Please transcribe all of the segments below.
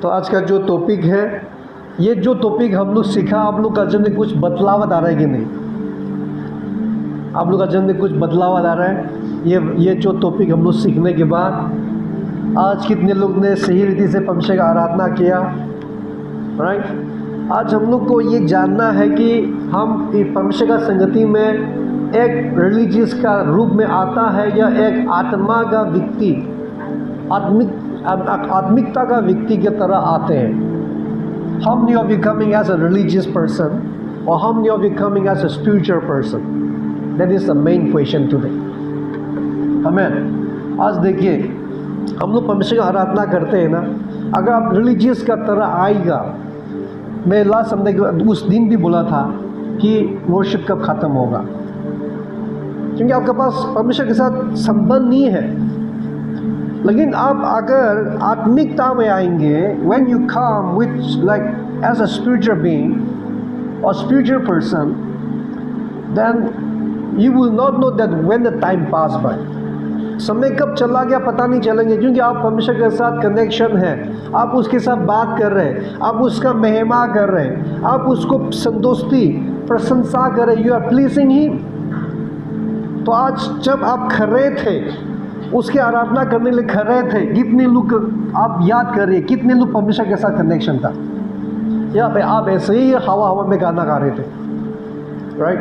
तो आज का जो टॉपिक है, ये जो टॉपिक हम लोग सीखा, आप लोग का जीवन में कुछ बदलाव आ रहा है कि नहीं? आप लोग का जीवन में कुछ बदलाव आ रहा है? ये जो टॉपिक हम लोग सीखने के बाद आज कितने लोग ने सही रीति से परमेश्वर का आराधना किया? राइट। आज हम लोग को ये जानना है कि हम परमेश्वर का संगति में एक रिलीजियस का रूप में आता है या एक आत्मा का व्यक्ति, आत्मिकता का व्यक्ति की तरह आते हैं। How many of you coming as a religious person or how many of you coming as a spiritual person? That is the main question today. Amen. आज देखिए, हम लोग परमेश्वर का आराधना करते हैं ना, अगर आप रिलीजियस का तरह आएगा, मैं लास्ट संडे उस दिन भी बोला था कि वर्शिप कब खत्म होगा, क्योंकि आपके पास परमेश्वर के साथ संबंध नहीं है। लेकिन आप अगर आत्मिकता में आएंगे, when you come with like as a spiritual being or spiritual person, then you will not know that when the time pass by. समय कब चला गया पता नहीं चलेंगे, क्योंकि आप परमेश्वर के साथ कनेक्शन है, आप उसके साथ बात कर रहे हैं, आप उसका महिमा कर रहे हैं, आप उसको संतुष्टि प्रशंसा कर रहे, यू आर प्लीजिंग हिम। तो आज जब आप खड़े थे, उसकी आराधना करने लिए खड़े थे, कितने लोग आप याद कर रहे, कितने लोग परमेश्वर के साथ कनेक्शन था? या पे आप ऐसे ही हवा में गाना गा रहे थे, राइट?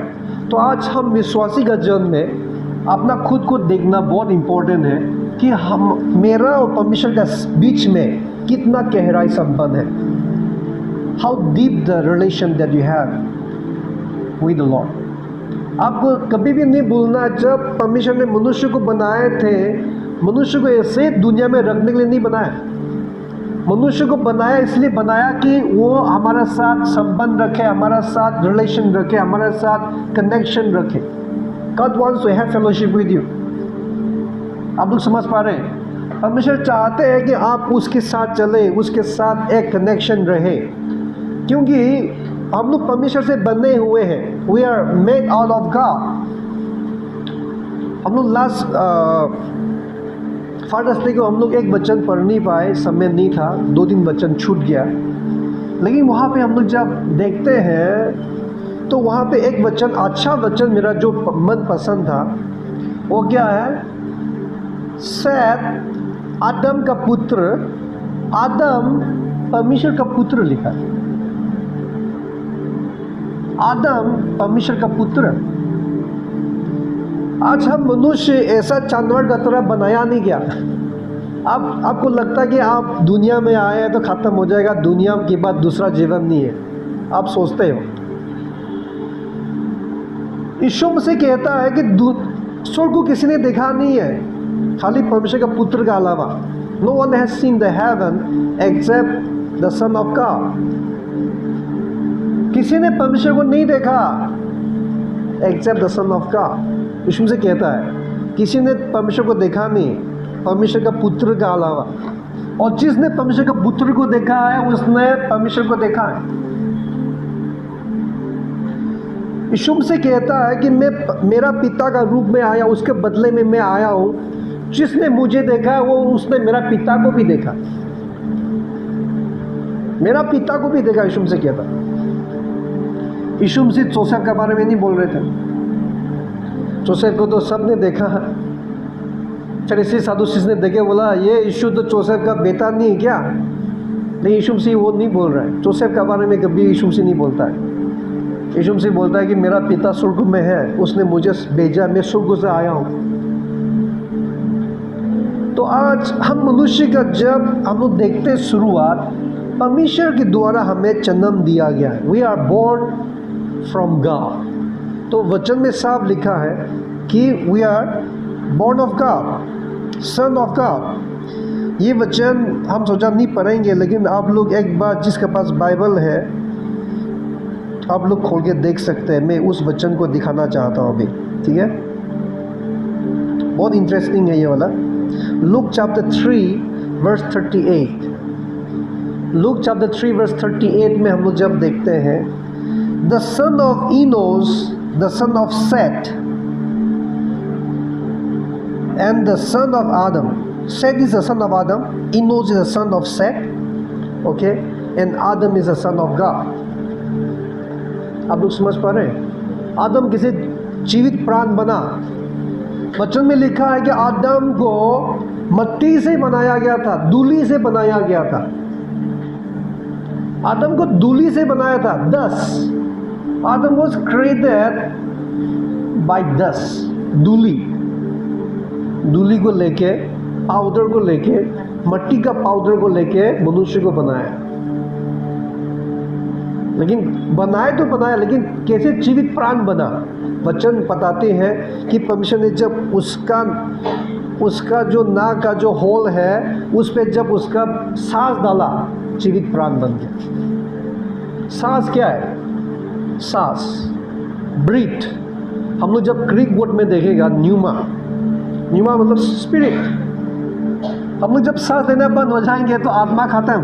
तो आज हम विश्वासी का जीवन में अपना खुद को देखना बहुत इम्पोर्टेंट है कि हम, मेरा और परमेश्वर के बीच में कितना गहराई संबंध है। How deep the relation that you have with the Lord. आपको कभी भी नहीं भूलना, जब परमेश्वर ने मनुष्य को बनाए थे, मनुष्य को ऐसे दुनिया में रखने के लिए नहीं बनाया। मनुष्य को बनाया इसलिए बनाया कि वो हमारे साथ संबंध रखे, हमारा साथ रिलेशन रखे, हमारे साथ कनेक्शन रखे। God wants to have fellowship with you। आप लोग समझ पा रहे हैं? परमेश्वर चाहते हैं कि आप उसके साथ चले, उसके साथ एक कनेक्शन रहे, क्योंकि हम लोग परमेश्वर से बने हुए हैं। We are made out of God। हम लोग लास्ट फादर्स डे को हम लोग एक वचन पढ़ नहीं पाए, समय नहीं था, 2-3 वचन छूट गया। लेकिन वहाँ पे हम लोग जब देखते हैं तो वहाँ पे एक वचन, अच्छा वचन मेरा जो मन पसंद था, वो क्या है? सैत आदम का पुत्र, आदम परमेश्वर का पुत्र लिखा है। आदम परमेश्वर का पुत्र। आज हम मनुष्य ऐसा जानवर का तरह बनाया नहीं गया। आपको लगता है कि आप दुनिया में आए हैं तो खत्म हो जाएगा, दुनिया के बाद दूसरा जीवन नहीं है, आप सोचते हो। यीशु मसीह कहता है कि स्वर्ग को किसी ने देखा नहीं है, खाली परमेश्वर का पुत्र के अलावा। No one has seen the heaven except the son of God. किसी ने परमेश्वर को नहीं देखा except the son of God. Yeshu Masih कहता है किसी ने परमेश्वर को देखा नहीं, परमेश्वर का पुत्र के अलावा। और जिसने परमेश्वर का पुत्र को देखा है, उसने परमेश्वर को देखा है। यीशु मसीह कहता है कि मैं मेरा पिता का रूप में आया, उसके बदले में मैं आया हूँ। जिसने मुझे देखा है, वो उसने मेरा पिता को भी देखा, मेरा पिता को भी देखा। यीशु मसीह कहता है। यीशु मसीह जोसेफ के बारे में नहीं बोल रहे थे। जोसेफ को तो सब ने देखा। फरीसी सादुसी ने देखे, बोला ये यीशु तो जोसेफ का बेटा नहीं है क्या? नहीं, यीशु मसीह वो नहीं बोल रहा है। जोसेफ के बारे में कभी यीशु मसीह नहीं बोलता है। यीशु मसीह बोलता है कि मेरा पिता स्वर्ग में है, उसने मुझे भेजा, मैं स्वर्ग से आया हूँ। तो आज हम मनुष्य का जब हम लोग देखते शुरुआत, परमेश्वर के द्वारा हमें जन्म दिया गया है। We are born from God. तो वचन में साफ लिखा है कि we are born of God, son of God. ये वचन हम सोचा नहीं पढ़ेंगे, लेकिन आप लोग एक बार, जिसके पास बाइबल है, आप लोग खोल के देख सकते हैं। मैं उस वचन को दिखाना चाहता हूँ अभी, ठीक है? बहुत इंटरेस्टिंग है ये वाला। Luke chapter 3 verse 38। Luke chapter 3 verse 38 में हम लोग जब देखते हैं, the son of Enos, the son of Seth and the son of Adam. Seth is the son of Adam, Enos is the son of Seth, okay, and Adam is a sun of God. आप लोग समझ पा रहे हैं? आदम किसी जीवित प्राण बना। वचन में लिखा है कि आदम को मिट्टी से बनाया गया था, धूली से बनाया गया था। आदम को धूली से बनाया था। आदम वॉज क्रिएटेड बाय धूली को लेके, पाउडर को लेके, मिट्टी का पाउडर को लेके मनुष्य को बनाया। लेकिन बनाए तो बनाया, लेकिन कैसे जीवित प्राण बना? वचन बताते हैं कि परमेश्वर ने जब उसका जो नाक का जो होल है उस पर जब उसका सांस डाला, जीवित प्राण बन गया। सांस क्या है? सांस, ब्रीथ। हम लोग जब ग्रीक वर्ड में देखेगा न्यूमा मतलब स्पिरिट। हम लोग जब सांस लेना बंद हो जाएंगे तो आत्मा खत्म।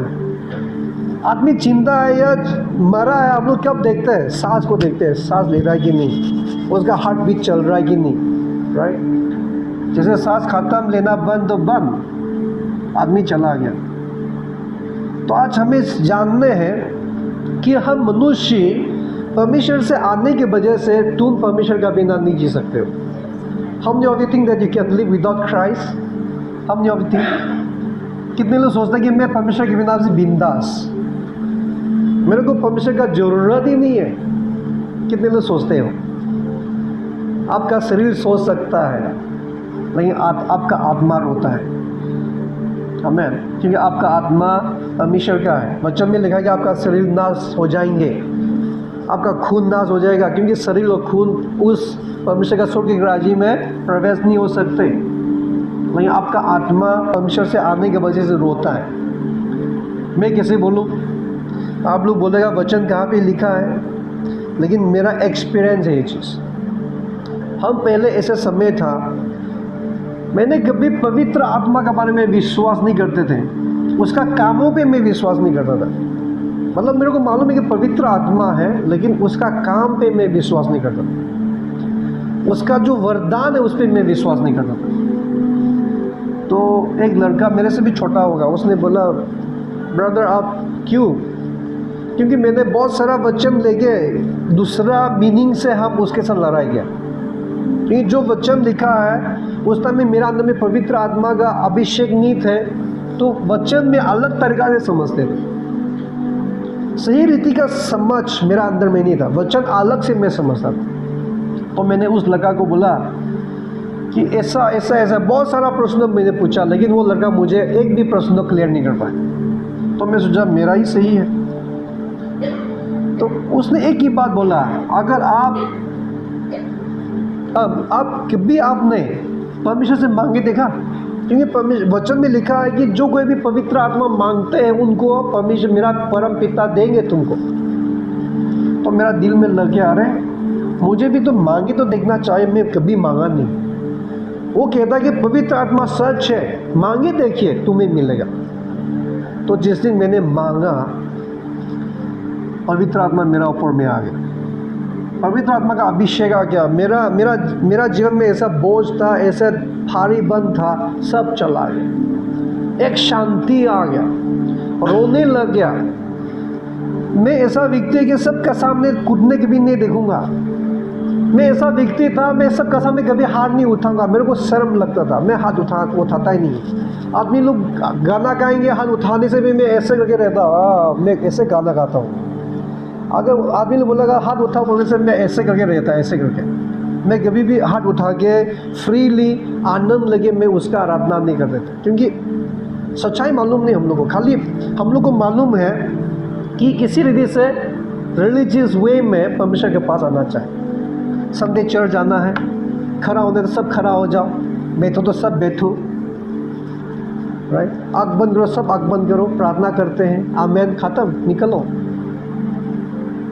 आदमी जिंदा है या मरा है, हम लोग कब देखते हैं? सांस को देखते हैं, सांस ले रहा है कि नहीं, उसका हार्ट बीट चल रहा है कि नहीं, राइट? जैसे सांस खत्म, लेना बंद तो बंद, आदमी चला गया। तो आज हमें जानने हैं कि हम मनुष्य परमेश्वर से आने की वजह से तुम परमेश्वर का बिना नहीं जी सकते हो। हम you think that you can live without Christ? हम यू थिंक, कितने लोग सोचते हैं कि मैं परमेश्वर के बिना से बिंदास, मेरे को परमेश्वर का जरूरत ही नहीं है। कितने लोग सोचते हो? आपका शरीर सोच सकता है, लेकिन आपका आत्मा रोता है। आमीन। क्योंकि आपका आत्मा परमेश्वर का है। वचन में लिखा है कि आपका शरीर नाश हो जाएंगे, आपका खून नाश हो जाएगा, क्योंकि शरीर और खून उस परमेश्वर का स्वर्ग के राज्य में प्रवेश नहीं हो सकते। लेकिन आपका आत्मा परमेश्वर से आने की वजह से रोता है। मैं कैसे बोलूँ? आप लोग बोलेगा वचन कहाँ पे लिखा है, लेकिन मेरा एक्सपीरियंस है ये चीज़। हम पहले ऐसा समय था, मैंने कभी पवित्र आत्मा के बारे में विश्वास नहीं करते थे, उसका कामों पे मैं विश्वास नहीं करता था। मतलब मेरे को मालूम है कि पवित्र आत्मा है, लेकिन उसका काम पे मैं विश्वास नहीं करता था। उसका जो वरदान है उस पर मैं विश्वास नहीं करता था। तो एक लड़का मेरे से भी छोटा होगा, उसने बोला, ब्रदर आप क्यों? क्योंकि मैंने बहुत सारा वचन लेके दूसरा मीनिंग से हम उसके साथ लड़ाई किया। क्योंकि जो वचन लिखा है उस टाइम में मेरा अंदर में पवित्र आत्मा का अभिषेक नहीं थे, तो वचन में अलग तरीका से समझते थे। सही रीति का समझ मेरा अंदर में नहीं था, वचन अलग से मैं समझता था। तो मैंने उस लड़का को बोला कि ऐसा ऐसा ऐसा बहुत सारा प्रश्न मैंने पूछा, लेकिन वो लड़का मुझे एक भी प्रश्न क्लियर नहीं कर पाया। तो मैं सोचा मेरा ही सही है। तो उसने एक ही बात बोला, अगर आप कभी आपने परमेश्वर से मांगे देखा? क्योंकि वचन में लिखा है कि जो कोई भी पवित्र आत्मा मांगते हैं उनको परमेश्वर मेरा परम पिता देंगे तुमको। तो मेरा दिल में लग गया, अरे मुझे भी तो मांगे तो देखना चाहिए, मैं कभी मांगा नहीं। वो कहता कि पवित्र आत्मा सच है, मांगे देखिए तुम्हें मिलेगा। तो जिस दिन मैंने मांगा, पवित्र आत्मा मेरा ऊपर में आ गया, पवित्र आत्मा का अभिषेक आ गया। मेरा जीवन में ऐसा बोझ था, ऐसा भारी बंद था, सब चला गया। एक शांति आ गया, रोने लग गया। मैं ऐसा व्यक्ति कि सबका सामने कूदने के भी नहीं देखूंगा। मैं ऐसा व्यक्ति था, मैं सबका सामने कभी हाथ नहीं उठाऊंगा, मेरे को शर्म लगता था, मैं हाथ उठाता ही नहीं। आदमी लोग गाना गाएंगे, हाथ उठाने से भी मैं ऐसे करके रहता, मैं ऐसे गाना गाता हूँ। अगर आदमी ने बोला हाथ उठाओ बोलने से मैं ऐसे करके रहता, ऐसे करके। मैं कभी भी हाथ उठा के फ्रीली आनंद लगे मैं उसका आराधना नहीं कर देता, क्योंकि सच्चाई मालूम नहीं हम लोग को। खाली हम लोग को मालूम है कि किसी रीति से रिलीजियस वे में परमेश्वर के पास आना चाहिए। संडे चर्च जाना है, खड़ा होने तो सब खड़ा हो जाओ, बैठो तो सब बैठो, राइट? आँख बंद करो, सब आँख बंद करो, प्रार्थना करते हैं, आमेन, खत्म, निकलो।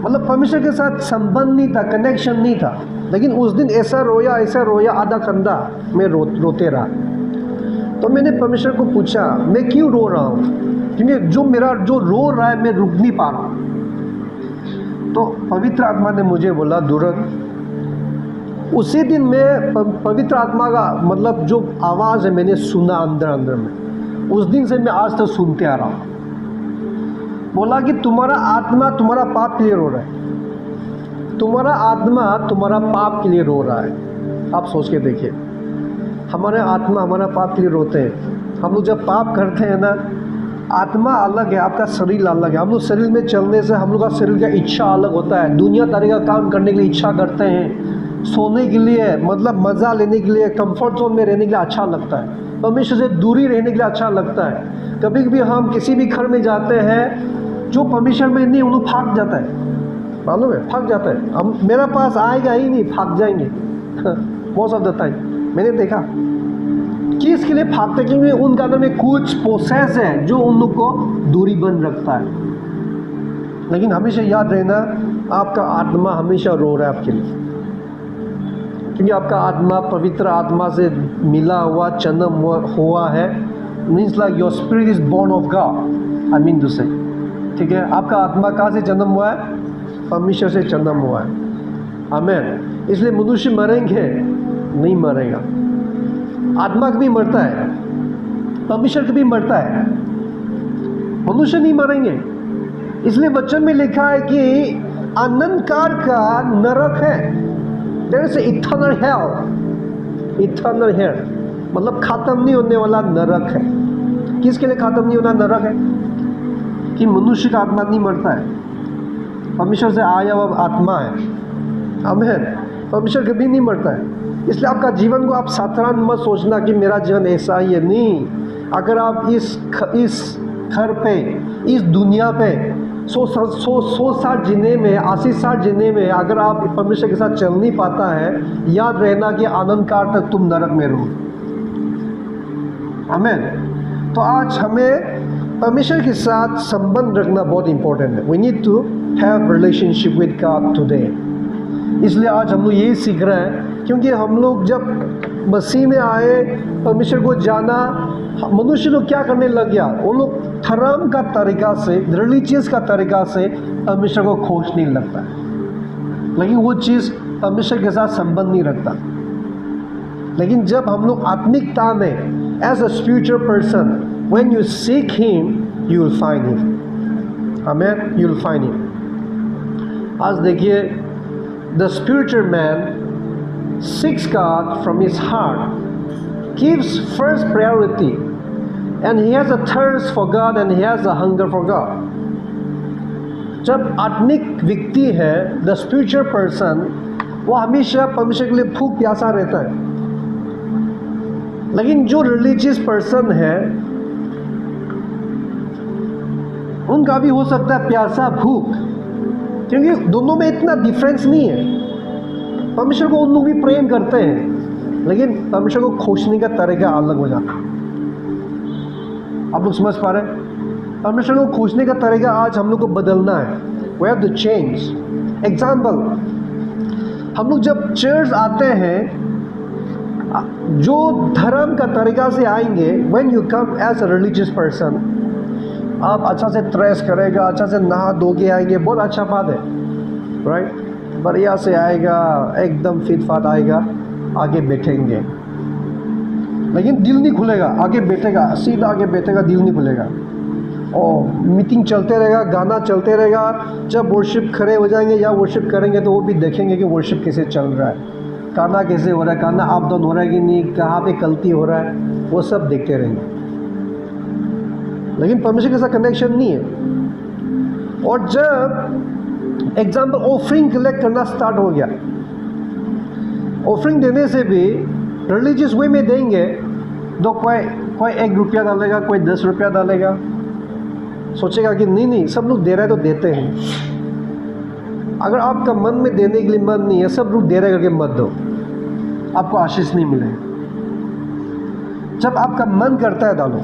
मतलब परमेश्वर के साथ संबंध नहीं था, कनेक्शन नहीं था। लेकिन उस दिन ऐसा रोया आधा कंधा मैं रोते रहा। तो मैंने परमेश्वर को पूछा मैं क्यों रो रहा हूँ, क्योंकि जो रो रहा है मैं रुक नहीं पा रहा। तो पवित्र आत्मा ने मुझे बोला, दुर्ग, उसी दिन मैं पवित्र आत्मा का मतलब जो आवाज़ है मैंने सुना अंदर में, उस दिन से मैं आज तक सुनते आ रहा हूँ। बोला कि तुम्हारा आत्मा तुम्हारा पाप के लिए रो रहा है, तुम्हारा आत्मा तुम्हारा पाप के लिए रो रहा है। आप सोच के देखिए, हमारे आत्मा हमारा पाप के लिए रोते हैं। हम लोग जब पाप करते हैं ना, आत्मा अलग है, आपका शरीर अलग है। हम लोग शरीर में चलने से हम लोग का शरीर का इच्छा अलग होता है, दुनिया दारी का काम करने के लिए इच्छा करते हैं, सोने के लिए मतलब मज़ा लेने के लिए, कंफर्ट जोन में रहने के लिए अच्छा लगता है, परमेश्वर से दूरी रहने के लिए अच्छा लगता है। कभी कभी हम किसी भी घर में जाते हैं जो परमेश्वर में नहीं, उन्हें भाग जाता है, मालूम है, भाग जाता है। हम मेरा पास आएगा ही नहीं, भाग जाएंगे मोस्ट ऑफ द टाइम। मैंने देखा कि इसके लिए भागते, क्योंकि उनके अंदर में कुछ प्रोसेस है जो उन लोग को दूरी बन रखता है। लेकिन हमेशा याद रहना, आपका आत्मा हमेशा रो रहा है आपके लिए, क्योंकि आपका आत्मा पवित्र आत्मा से मिला हुआ, जन्म हुआ है। Means like your spirit is born of God, I mean to say, ठीक है। आपका आत्मा कहाँ से जन्म हुआ है? परमेश्वर से जन्म हुआ है, आमीन। इसलिए मनुष्य मरेंगे नहीं, मरेगा। आत्मा कभी मरता है, परमेश्वर कभी मरता है, मनुष्य नहीं मरेंगे। इसलिए वचन में लिखा है कि अनंत काल का नरक है, there is eternal hell. Eternal hell मतलब खत्म नहीं होने वाला नरक है। किसके लिए खत्म नहीं होना नरक है? कि मनुष्य का आत्मा नहीं मरता है, परमेश्वर से आया हुआ आत्मा है, आमीन। परमेश्वर कभी नहीं मरता है। इसलिए आपका जीवन को आप साधारण मत सोचना कि मेरा जीवन ऐसा ही है, नहीं। अगर आप इस घर पे, इस दुनिया पे 100-160 जीने में, 80-60 जीने में अगर आप परमेश्वर के साथ चल नहीं पाता है, याद रहना कि अनंत काल तक तुम नरक में रहो, आमीन। तो आज हमें परमेश्वर के साथ संबंध रखना बहुत इंपॉर्टेंट है। We need to have relationship with God today. इसलिए आज हम लोग यही सीख रहे हैं, क्योंकि हम लोग जब मसीह में आए, परमेश्वर को जाना, मनुष्य लोग क्या करने लग गया, वो लोग धर्म का तरीका से, रिलीजियस का तरीका से परमेश्वर को खोजने लगता है, लेकिन वो चीज़ परमेश्वर के साथ संबंध नहीं रखता। लेकिन जब हम लोग आत्मिकता में, as a spiritual person, when you seek him you will find him, amen, you will find him. आज देखिए, the spiritual man seeks God from his heart, gives first priority, and he has a thirst for God and he has a hunger for God. जब आत्मिक व्यक्ति है, the spiritual person, वो हमेशा परमेश्वर के लिए भूख प्यासा रहता है। लेकिन जो रिलीजियस पर्सन है, उनका भी हो सकता है प्यासा भूख, क्योंकि दोनों में इतना डिफरेंस नहीं है। परमेश्वर को उन लोग भी प्रेम करते हैं, लेकिन परमेश्वर को खोजने का तरीका अलग हो जाता है। आप लोग समझ पा रहे हैं? परमेश्वर को खोजने का तरीका आज हम लोग को बदलना है। We have to change. Example, हम लोग जब चर्च आते हैं, जो धर्म का तरीका से आएंगे, when you come as a religious person, आप अच्छा से ड्रेस करेगा, अच्छा से नहा धो के आएंगे, बहुत अच्छा बात है, राइट। बढ़िया से आएगा, एकदम फिट फाट आएगा, आगे बैठेंगे, लेकिन दिल नहीं खुलेगा। आगे बैठेगा, सीधा आगे बैठेगा, दिल नहीं खुलेगा। और मीटिंग चलते रहेगा, गाना चलते रहेगा। जब वर्शिप खड़े हो जाएंगे या वर्शिप करेंगे तो वो भी देखेंगे कि वर्शिप कैसे चल रहा है, गाना कैसे हो रहा है, गाना अप डाउन हो रहा है कि नहीं, कहाँ पे गलती हो रहा है, वो सब देखते रहेंगे। लेकिन परमेश्वर के साथ कनेक्शन नहीं है। और जब एग्जाम्पल ऑफरिंग कलेक्ट करना स्टार्ट हो गया, ऑफरिंग देने से भी रिलीजियस वे में देंगे, तो कोई 1 रुपया डालेगा, कोई 10 रुपया डालेगा, सोचेगा कि नहीं सब लोग दे रहे हैं तो देते हैं। अगर आपका मन में देने के लिए मन नहीं है, सब लोग दे रहे करके मत दो, आपको आशीष नहीं मिलेगा। जब आपका मन करता है डालो,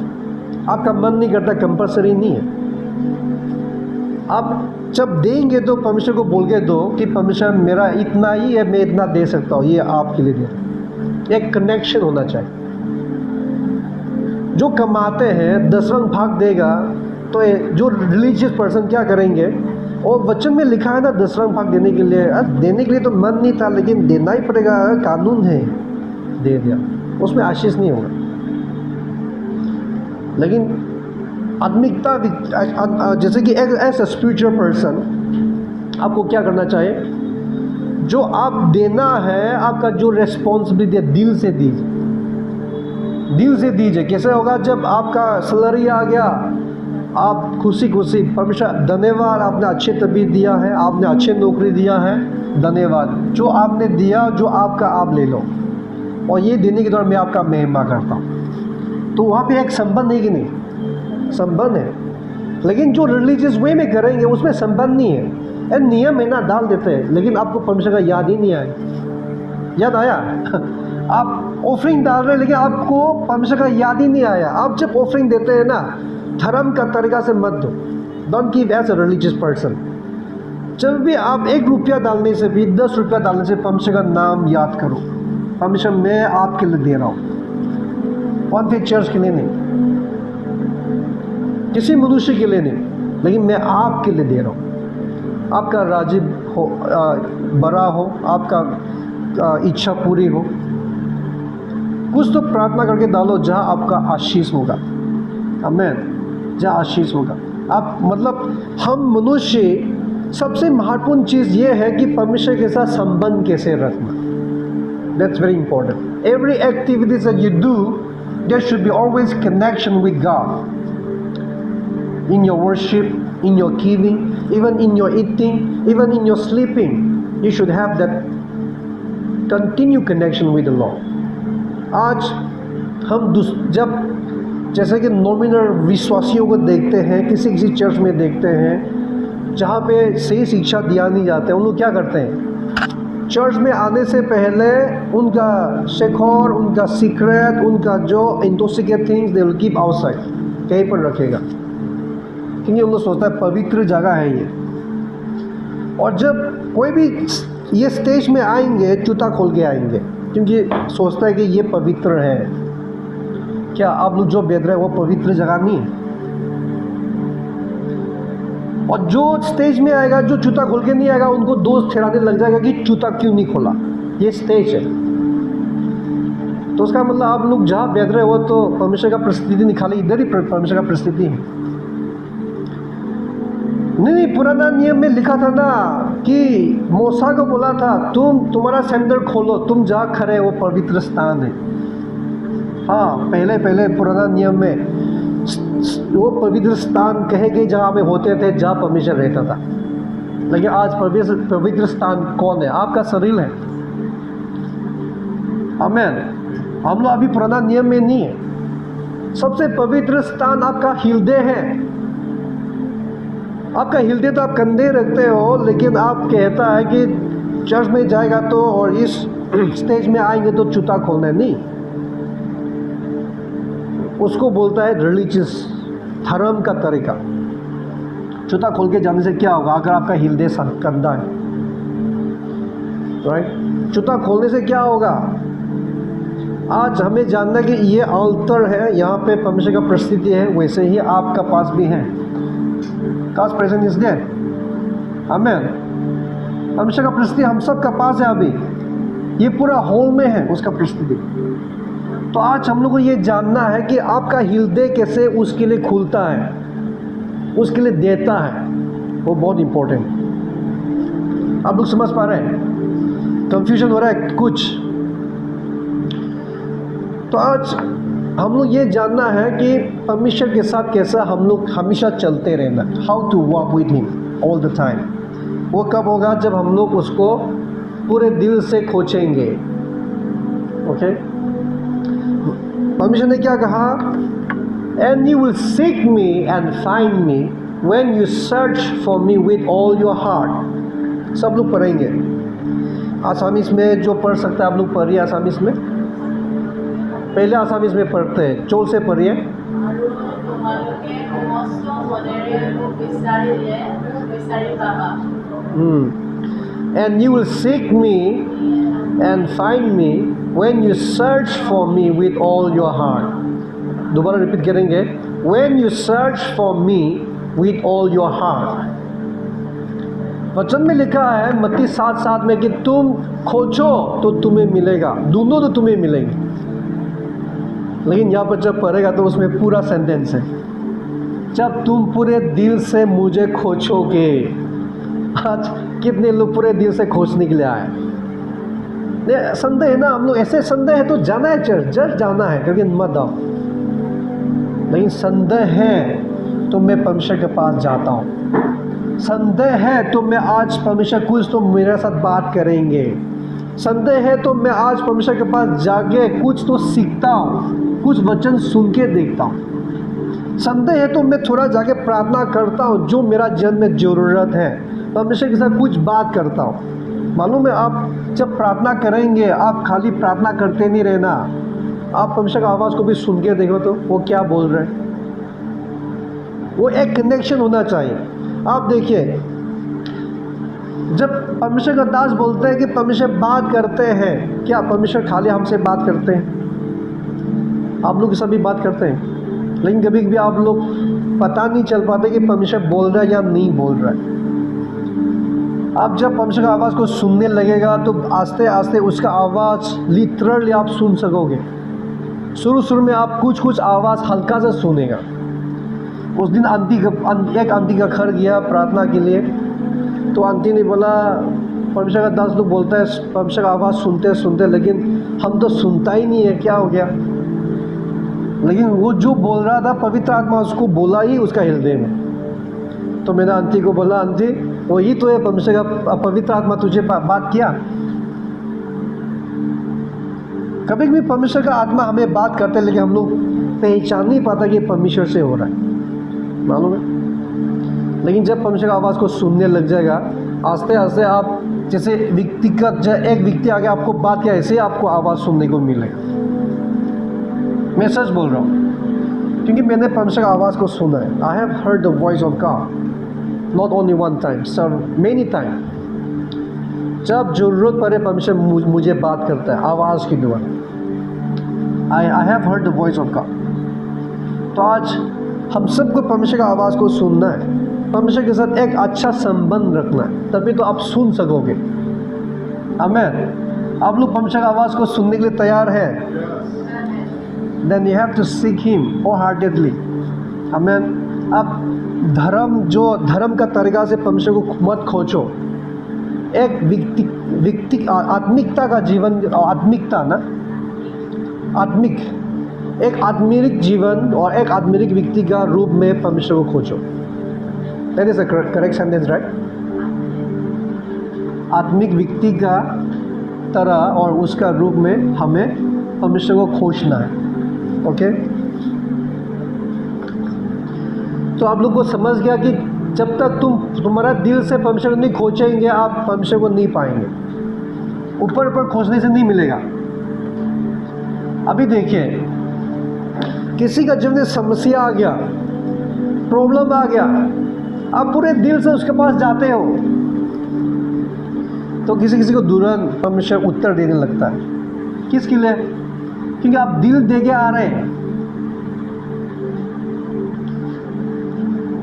आपका मन नहीं करता, कंपल्सरी नहीं है। आप जब देंगे तो परमेश्वर को बोल के दो कि परमेश्वर मेरा इतना ही है, मैं इतना दे सकता हूँ, ये आपके लिए दे। एक कनेक्शन होना चाहिए। जो कमाते हैं 10वां भाग देगा, तो जो रिलीजियस पर्सन क्या करेंगे, और वचन में लिखा है ना 10वां भाग देने के लिए तो मन नहीं था, लेकिन देना ही पड़ेगा, कानून है, दे दिया, उसमें आशीष नहीं होगा। लेकिन आत्मिकता, जैसे कि एज अ स्पिरिचुअल पर्सन आपको क्या करना चाहिए? जो आप देना है, आपका जो रेस्पॉन्सिबिलिटी है, दिल से दीजिए, दिल से दीजिए। कैसे होगा? जब आपका सैलरी आ गया, आप खुशी खुशी परमेश्वर धन्यवाद, आपने अच्छे तबीयत दिया है, आपने अच्छे नौकरी दिया है, धन्यवाद, जो आपने दिया, जो आपका आप ले लो, और ये देने के दौरान मैं आपका महिमा करता हूँ। तो वहाँ पे एक संबंध है कि नहीं? संबंध है। लेकिन जो रिलीजियस वे में करेंगे उसमें संबंध नहीं है। नियम है ना, डाल देते हैं, लेकिन आपको परमेश्वर का याद ही नहीं आया। याद आया? आप ऑफरिंग डाल रहे हैं लेकिन आपको परमेश्वर का याद ही नहीं आया। आप जब ऑफरिंग देते हैं ना, धर्म का तरीका से मत दो। Don't give as a religious person. जब भी आप 1 रुपया डालने से भी, 10 रुपया डालने से परमेश्वर का नाम याद करो। परमेश्वर मैं आपके लिए दे रहा हूँ, कौन से चर्च के लिए नहीं, किसी मनुष्य के लिए नहीं, लेकिन मैं आपके लिए दे रहा हूँ। आपका राज्य हो, बड़ा हो, आपका इच्छा पूरी हो। कुछ तो प्रार्थना करके डालो जहाँ आपका आशीष होगा। आमीन। जहाँ आशीष होगा। आप मतलब हम मनुष्य सबसे महत्वपूर्ण चीज़ ये है कि परमेश्वर के साथ संबंध कैसे रखना। That's very important. Every activity that you do, there should be always connection with God. In your worship, in your giving, even in your eating, even in your sleeping, you should have that continued connection with the Lord. आज हम जब जैसे कि nominal विश्वासियों को देखते हैं, किसी किसी चर्च में देखते हैं जहाँ पे सही शिक्षा दिया नहीं जाता है, उन लोग क्या करते हैं? चर्च में आने से पहले उनका शेखोर, उनका सीक्रेट, उनका जो intoxicate things they will keep outside, कहीं पर रखेगा, क्योंकि उन लोग सोचता है पवित्र जगह है ये। और जब कोई भी ये स्टेज में आएंगे, जूता खोल के आएंगे, क्योंकि सोचता है कि ये पवित्र है। क्या आप लोग जो बेच रहे हैं वो पवित्र जगह नहीं है? और जो स्टेज में आएगा, जो जूता खोल के नहीं आएगा, उनको दोस्त ठहराने लग जाएगा कि जूता क्यों नहीं खोला, ये स्टेज है। तो उसका मतलब आप लोग जहाँ बेच रहे हो तो परमेश्वर का प्रस्थिति नहीं, खाली इधर ही परमेश्वर का प्रस्थिति है। नहीं, पुराना नियम में लिखा था ना कि मूसा को बोला था, तुम्हारा सैंडल खोलो, तुम जहाँ खड़े वो पवित्र स्थान है। हाँ, पहले पुराना नियम में वो पवित्र स्थान कहे गए जहाँ में होते थे, जहाँ परमेश्वर रहता था। लेकिन आज पवित्र स्थान कौन है? आपका शरीर है। आमीन। हम लोग अभी पुराना नियम में नहीं है। सबसे पवित्र स्थान आपका हृदय है। आपका हृदय तो आप कंधे रखते हो, लेकिन आप कहता है कि चर्च में जाएगा तो और इस स्टेज में आएंगे तो जूता खोलना नहीं। उसको बोलता है रिलीजियस, धर्म का तरीका। जूता खोल के जाने से क्या होगा अगर आपका हृदय कंधा है? राइट? जूता खोलने से क्या होगा? आज हमें जानना कि ये अल्टर है, यहाँ पे परमेश्वर का प्रस्थिति है, वैसे ही आपका पास भी है। God's presence is there. आमीन। परमेश्वर का प्रस्थिति हम सब का पास है। अभी ये पूरा हॉल में है उसका प्रस्थिति। तो आज हम लोग को ये जानना है कि आपका हृदय कैसे उसके लिए खुलता है, उसके लिए देता है, वो बहुत इंपॉर्टेंट। आप लोग समझ पा रहे हैं? कंफ्यूजन हो रहा है कुछ? तो आज हम लोग ये जानना है कि परमेश्वर के साथ कैसा हम लोग हमेशा चलते रहना। How to walk with him all the time. वो कब होगा? जब हम लोग उसको पूरे दिल से खोजेंगे। ओके? परमेश्वर ने क्या कहा? And you will seek me and find me when you search for me with all your heart. सब लोग पढ़ेंगे। आसामीज में जो पढ़ सकता है आप लोग पढ़िए आसामीज में। पहले आसामीज में पढ़ते हैं, चोल से पढ़िए। And you will seek me and find me when you search for me with all your heart. दोबारा रिपीट करेंगे, when you search for me with all your heart. वचन में लिखा है मत्ती 7:7 में कि तुम खोजो तो तुम्हें मिलेगा, ढूंढो तो तुम्हें मिलेंगे। लेकिन यहाँ पर जब पढ़ेगा तो उसमें पूरा सेंटेंस है, जब तुम पूरे दिल से मुझे खोजोगे। आज कितने लोग पूरे दिल से खोजने के लिए आए? संदेह है ना, हम लोग ऐसे संदेह है तो जाना है चर्च जाना है, क्योंकि मत आओ। लेकिन संदेह है तो मैं परमेश्वर के पास जाता हूँ। संदेह है तो मैं आज परमेश्वर कुछ तो मेरे साथ बात करेंगे। संदेह है तो मैं आज परमेश्वर के पास जाके कुछ तो सीखता हूँ, कुछ वचन सुन के देखता हूँ। संदेह है तो मैं थोड़ा जाके प्रार्थना करता हूँ, जो मेरा जीवन में ज़रूरत है परमेश्वर के साथ कुछ बात करता हूँ। मालूम है, आप जब प्रार्थना करेंगे, आप खाली प्रार्थना करते नहीं रहना, आप परमेश्वर का आवाज़ को भी सुन के देखो तो वो क्या बोल रहे हैं। वो एक कनेक्शन होना चाहिए। आप देखिए, जब परमेश्वर का दास बोलते हैं कि परमेश्वर बात करते हैं, क्या परमेश्वर खाली हमसे बात करते हैं? आप लोग सभी बात करते हैं, लेकिन कभी कभी आप लोग पता नहीं चल पाते कि परमेश्वर बोल रहा है या नहीं बोल रहा है। आप जब परमेश्वर का आवाज़ को सुनने लगेगा तो आस्ते आस्ते उसका आवाज़ लिटरली आप सुन सकोगे। शुरू में आप कुछ आवाज़ हल्का सा सुनेगा। उस दिन एक आंटी का घर गया प्रार्थना के लिए, तो आंटी ने बोला परमेश्वर का दास लोग बोलता है परमेश्वर का आवाज़ सुनते सुनते, लेकिन हम तो सुनता ही नहीं है, क्या हो गया? लेकिन वो जो बोल रहा था पवित्र आत्मा उसको बोला ही उसका हृदय में। तो मैंने आंटी को बोला, आंटी वही तो है, परमेश्वर का पवित्र आत्मा तुझे बात किया। कभी कभी परमेश्वर का आत्मा हमें बात करते, लेकिन हम लोग पहचान नहीं पाता कि परमेश्वर से हो रहा है, मालूम है। लेकिन जब परमेश्वर का आवाज़ को सुनने लग जाएगा, आस्ते आस्ते आप जैसे व्यक्तिगत एक व्यक्ति आगे आपको बात किया, ऐसे आपको आवाज़ सुनने को मिलेगा। मैं सच बोल रहा हूँ, क्योंकि मैंने परमेश्वर का आवाज़ को सुना है। I have heard the voice of God not only one time, sir many time. जब जरूरत पड़े परमेश्वर मुझे बात करता है आवाज़ के द्वारा। I have heard the voice of God. तो आज हम सबको परमेश्वर का आवाज़ को सुनना है, परमेश्वर के साथ एक अच्छा संबंध रखना है, तभी तो आप सुन सकोगे। आमीन। आप लोग परमेश्वर का आवाज़ को सुनने के लिए तैयार हैं? Then you have to seek Him wholeheartedly. Amen. अब धर्म का तरीका से परमेश्वर को मत खोजो। एक व्यक्ति आत्मिकता का जीवन, आत्मिकता ना, एक आत्मिक जीवन और एक आत्मिक व्यक्ति का रूप में परमेश्वर को खोजो। That is a correct sentence, right? आत्मिक व्यक्ति का तरह और उसका रूप में हमें परमेश्वर को खोजना है। ओके, तो आप लोग को समझ गया कि जब तक तुम्हारा दिल से परमेश्वर नहीं खोजेंगे, आप परमेश्वर को नहीं पाएंगे। ऊपर खोजने से नहीं मिलेगा। अभी देखिए, किसी का जीवन में समस्या आ गया, प्रॉब्लम आ गया, आप पूरे दिल से उसके पास जाते हो, तो किसी को तुरंत परमेश्वर उत्तर देने लगता है। किसके लिए? क्योंकि आप दिल दे के आ रहे हैं।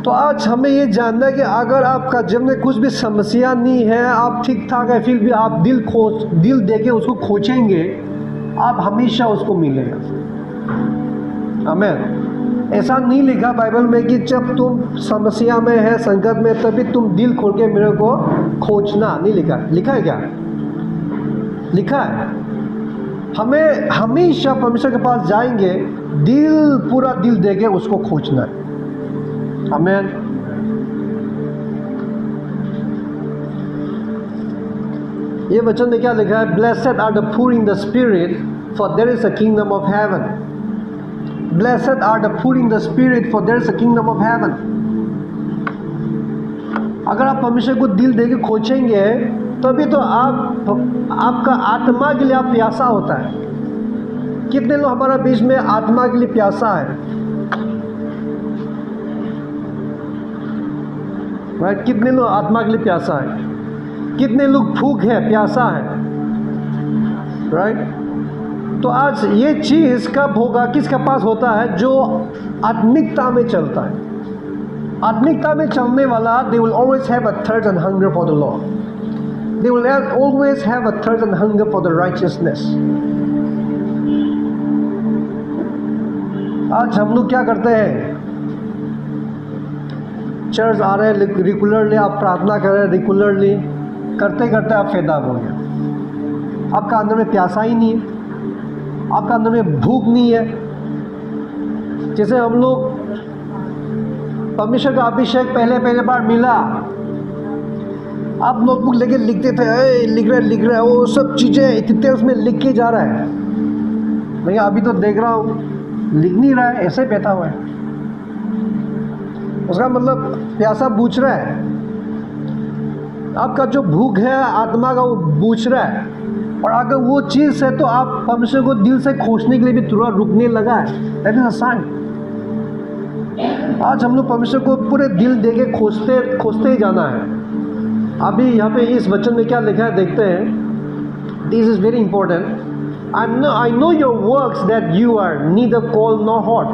तो आज हमें ये जानना है कि अगर आपका जीवन में कुछ भी समस्या नहीं है, आप ठीक ठाक है, फिर भी आप दिल दे के उसको खोजेंगे, आप हमेशा उसको मिलेगा। आमीन। ऐसा नहीं लिखा बाइबल में कि जब तुम समस्या में है, संकट में, तभी तुम दिल खोल के मेरे को खोजना, नहीं लिखा। लिखा है क्या? लिखा है हमें हमेशा परमेश्वर के पास जाएंगे, पूरा दिल दे के उसको खोजना है। आमीन। ये वचन में क्या लिखा है? Blessed are the poor in the spirit, for there is a kingdom of heaven. Blessed are the poor in the spirit, for there is a kingdom of heaven. अगर आप परमेश्वर को दिल दे के खोजेंगे, तभी तो आपका आत्मा के लिए आप प्यासा होता है। कितने लोग हमारा बीच में आत्मा के लिए प्यासा है? राइट? कितने लोग आत्मा के लिए प्यासा है? कितने लोग भूख है, प्यासा है? राइट? तो आज ये चीज कब होगा, किसके पास होता है? जो आत्मिकता में चलता है। आत्मिकता में चलने वाला, they will always have a thirst and hunger for the Lord. They will always have a thirst and hunger for the righteousness. आज हम लोग क्या करते हैं? चर्च आ रहे हैं रेगुलरली, आप प्रार्थना कर रहे हैं रेगुलरली, करते करते आप फेड अप हो गए, आपका अंदर में प्यासा ही नहीं है, आपका अंदर में भूख नहीं है। जैसे हम लोग परमेश्वर का अभिषेक पहले बार मिला, आप नोटबुक लेके लिखते थे, लिख रहे वो सब चीज़ें इतने उसमें लिख के जा रहा है, लेकिन अभी तो देख रहा हूँ लिख नहीं रहा है, ऐसे बैठा हुआ है। उसका मतलब प्यासा बूझ रहा है, आपका जो भूख है आत्मा का वो बूझ रहा है, और अगर वो चीज़ है तो आप परमेश्वर को दिल से खोजने के लिए भी तुरंत रुकने लगा है। That is a sign. आज हम लोग परमेश्वर को पूरे दिल दे के खोजते ही जाना है। अभी यहाँ पे इस वचन में क्या लिखा है देखते हैं। This is very important. I know your works that you are neither cold nor hot.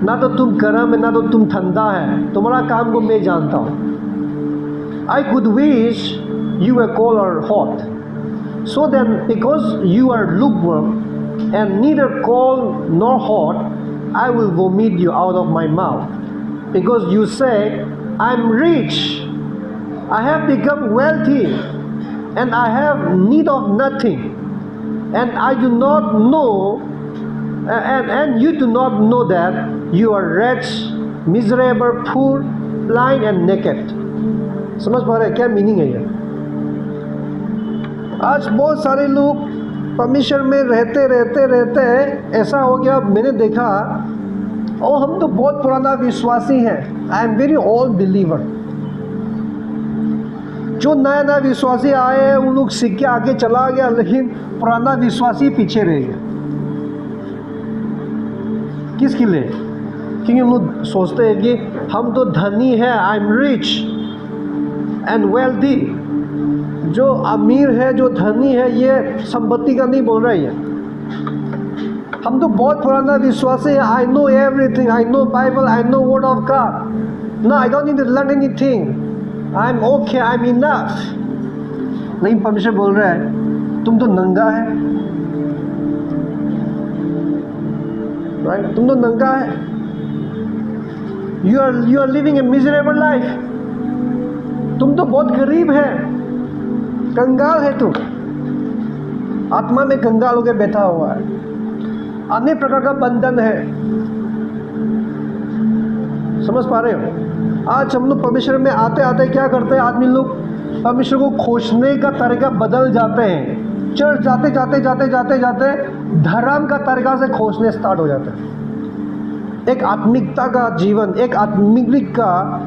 ना तो तुम गर्म है ना तो तुम ठंडा है, तुम्हारा काम को मैं जानता हूँ। I could wish you were cold or hot. So then, because you are lukewarm and neither cold nor hot, I will vomit you out of my mouth. Because you say, I'm rich, I have become wealthy, and I have need of nothing. And I do not know, and you do not know that you are wretched, miserable, poor, blind and naked. समझ पा रहे हैं क्या meaning है ये? आज बहुत सारे लोग परमेश्वर में रहते ऐसा हो गया, मैंने देखा, और हम तो बहुत पुराना विश्वासी हैं, I am very old believer. जो नया विश्वासी आए हैं उन लोग सीख के आगे चला गया, लेकिन पुराना विश्वासी पीछे रह गया। किसके लिए? क्योंकि हम लोग सोचते हैं कि हम तो धनी है, I am rich and wealthy. जो अमीर है, जो धनी है, ये संपत्ति का नहीं बोल रहा है। हम तो बहुत पुराना विश्वासी है, I know everything, I know Bible, I know word of God, no I don't need to learn anything, I am okay, I am enough. नहीं, परमेश्वर बोल रहा है तुम तो नंगा है, राइट? तुम तो नंगा है। You are living a miserable life. तुम तो बहुत गरीब है, कंगाल है तुम, आत्मा में कंगाल होकर बैठा हुआ है, अनेक प्रकार का बंधन है। समझ पा रहे हो? आज हम लोग परमेश्वर में आते क्या करते हैं? आदमी लोग परमेश्वर को खोजने का तरीका बदल जाते हैं। चर्च जाते धर्म का तरीका से खोजने स्टार्ट हो जाते हैं। एक आत्मिकता का जीवन, एक आत्मिक का